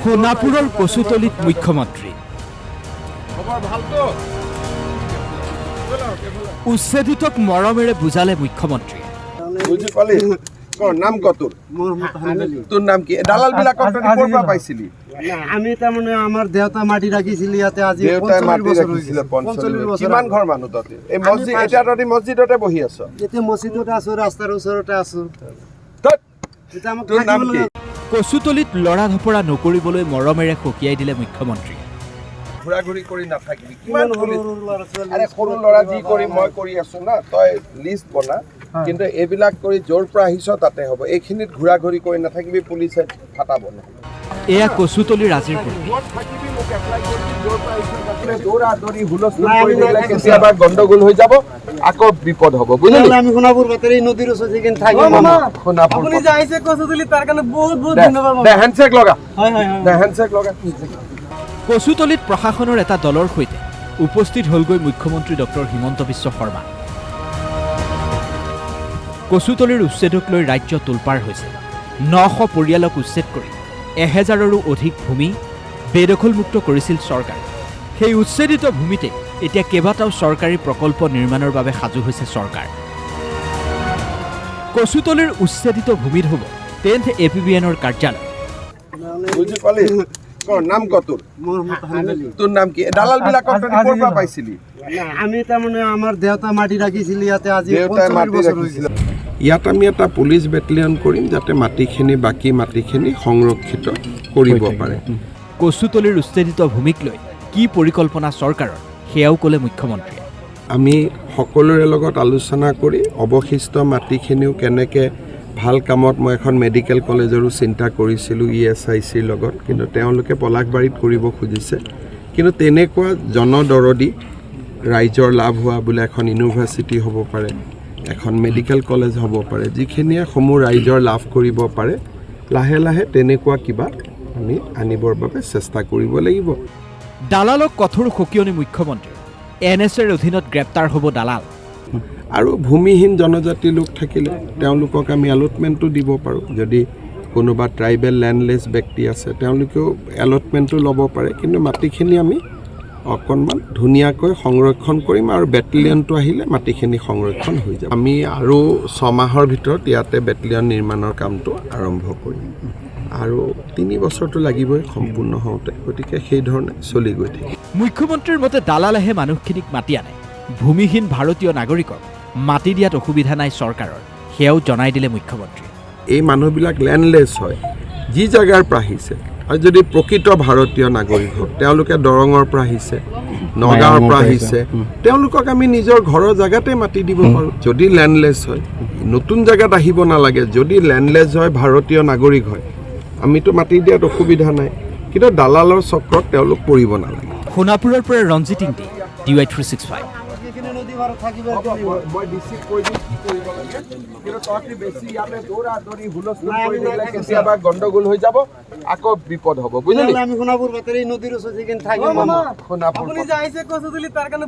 সোনাপুৰৰ কচুতলিত মুখ্যমন্ত্ৰী উচ্ছেদিতক মৰমেৰে বুজালে মুখ্যমন্ত্ৰীয়ে। বুজি পালি নাম কত তোৰ নাম কি দালাল বিলাকক কৰবা পাইছিলি আমি তাৰমানে আমাৰ দেউতা মাটি ৰাখিছিল ইয়াতে আজি দেউতাই মাটি ৰাখিছিল 45 বছৰ কিমান ঘৰ মানুহ ততে এই মছজিদ এটা ততে মছজিদতে বহি আছ এতিয়া মছজিদতে আছো ৰাস্তাৰ ওচৰতে আছো তোৰ নাম কি কচুতলিত লৰা ধপৰা নকৰিবলৈ মৰমেৰে সকীয়াই দিলে মুখ্যমন্ত্ৰীয়ে। ঘূৰা-ঘূৰি কৰি নাথাকিবি কিমান আৰে সৰু লৰা যি কৰি মই কৰি আছো না তই লিষ্ট বনা কিন্তু এইবিলাক কৰি জোৰ পৰা আহিছ তাতে হ'ব এইখিনিত ঘূৰা-ঘূৰি কৰি নাথাকিবি পুলিচে ফাটাব না এয়া কচুতলিৰ আজিৰ দৌৰা-দৌৰি হুলস্থুল কৰি দিলে কেতিয়াবা গণ্ডগোল হৈ যাব আকৌ বিপদ হ'ব বুজিলি আমি সোণাপুৰ বাতৰি নদীৰ ওচৰত যেন থাকি আপুনি যে আহিছে কচুতলি তাৰ কাৰণে বহুত বহুত ধন্যবাদ দে হেণ্ডশেক লগা হয় হয় দে হেণ্ডশেক লগা কচুতলিত প্ৰশাসনৰ এটা দলৰ সৈতে উপস্থিত হ'লগৈ মুখ্যমন্ত্ৰী ডক্টৰ হিমন্ত বিশ্ব শৰ্মা। কচুতলিৰ উচ্ছেদক লৈ ৰাজ্য তোলপাৰ হৈছে। 900 পৰিয়ালক উচ্ছেদ কৰি 1000ৰো অধিক ভূমি বেদখলমুক্ত কৰিছিল চৰকাৰে। সেই উচ্ছেদিত ভূমিতে এতিয়া কেইবাটাও চৰকাৰী প্ৰকল্প নিৰ্মাণৰ বাবে সাজু হৈছে চৰকাৰ। কচুতলিৰ উচ্ছেদিত ভূমিত হ'ব 10th APBNৰ কাৰ্যালয়। বুজি পালি নাম কত তোৰ নাম কি দালাল বিলাকক কৰবা পাইছিলি আমি তাৰমানে আমাৰ দেউতা মাটি ৰাখিছিল ইয়াতে আজি দেউতাই মাটি ৰাখিছিল ইয়াত আমি এটা পুলিচ বেটেলিয়ন কৰিম যাতে মাটিখিনি বাকী মাটিখিনি সংৰক্ষিত কৰিব পাৰে। কচুতলিৰ উচ্ছেদিত ভূমিক লৈ কি পৰিকল্পনা চৰকাৰৰ সেয়াও ক'লে মুখ্যমন্ত্ৰীয়ে। আমি সকলোৰে লগত আলোচনা কৰি অৱশিষ্ট মাটিখিনিও কেনেকৈ ভাল কামত মই এখন মেডিকেল কলেজৰো চিন্তা কৰিছিলোঁ ESICৰ লগত কিন্তু তেওঁলোকে পলাশবাৰীত কৰিব খুজিছে কিন্তু তেনেকুৱা জনদৰদী ৰাইজৰ লাভ হোৱা বোলে এখন ইউনিভাৰ্চিটি হ'ব পাৰে এখন মেডিকেল কলেজ হ'ব পাৰে যিখিনিয়ে সমূহ ৰাইজৰ লাভ কৰিব পাৰে লাহে লাহে তেনেকুৱা কিবা আমি আনিবৰ বাবে চেষ্টা কৰিব লাগিব। দালালক কঠোৰ সকিয়নি মুখ্যমন্ত্ৰী। NSAৰ অধীনত গ্ৰেপ্তাৰ হ'ব দালাল। আৰু ভূমিহীন জনজাতি লোক থাকিলে তেওঁলোকক আমি এলটমেণ্টটো দিব পাৰোঁ যদি কোনোবা ট্ৰাইবেল লেণ্ডলেছ ব্যক্তি আছে তেওঁলোকেও এলটমেণ্টটো ল'ব পাৰে কিন্তু মাটিখিনি আমি অকণমান ধুনীয়াকৈ সংৰক্ষণ কৰিম আৰু বেটেলিয়নটো আহিলে মাটিখিনি সংৰক্ষণ হৈ যাব। আমি আৰু 6 মাহৰ ভিতৰত ইয়াতে বেটেলিয়ন নিৰ্মাণৰ কামটো আৰম্ভ কৰিম আৰু 3 বছৰটো লাগিবই সম্পূৰ্ণ হওঁতে গতিকে সেইধৰণে চলি গৈ থাকিব। মুখ্যমন্ত্ৰীৰ মতে দালালেহে মানুহখিনিক মাতি আনে। ভূমিহীন ভাৰতীয় নাগৰিকক মাটি দিয়াত অসুবিধা নাই চৰকাৰৰ সেয়াও জনাই দিলে মুখ্যমন্ত্ৰীয়ে। এই মানুহবিলাক লেণ্ডলেছ হয় যি জেগাৰ পৰা আহিছে আৰু যদি প্ৰকৃত ভাৰতীয় নাগৰিক হয় তেওঁলোকে দৰঙৰ পৰা আহিছে নগাঁৱৰ পৰা আহিছে তেওঁলোকক আমি নিজৰ ঘৰৰ জেগাতে মাটি দিব পাৰোঁ। যদি লেণ্ডলেছ হয় নতুন জেগাত আহিব নালাগে যদি লেণ্ডলেছ হয় ভাৰতীয় নাগৰিক হয় আমিতো মাটি দিয়াত অসুবিধা নাই কিন্তু দালালৰ চক্ৰত তেওঁলোক পৰিব নালাগে। সোণাপুৰৰ পৰা ৰঞ্জিত ইংতি DY 365। মই ডিচিক কৈ দিম কি কৰিব লাগে কিন্তু তহঁতি বেছি ইয়াতে দৌৰা-দৌৰি হুলস্থুল কৰি দিলে কেতিয়াবা গণ্ডগোল হৈ যাব আকৌ বিপদ হ'ব বুজিলি আমি সোণাপুৰ বাতৰি নদীৰ ওচৰত যেন থাকি সোণাপুৰ আপুনি যে আহিছে কচুতলি তাৰ কাৰণে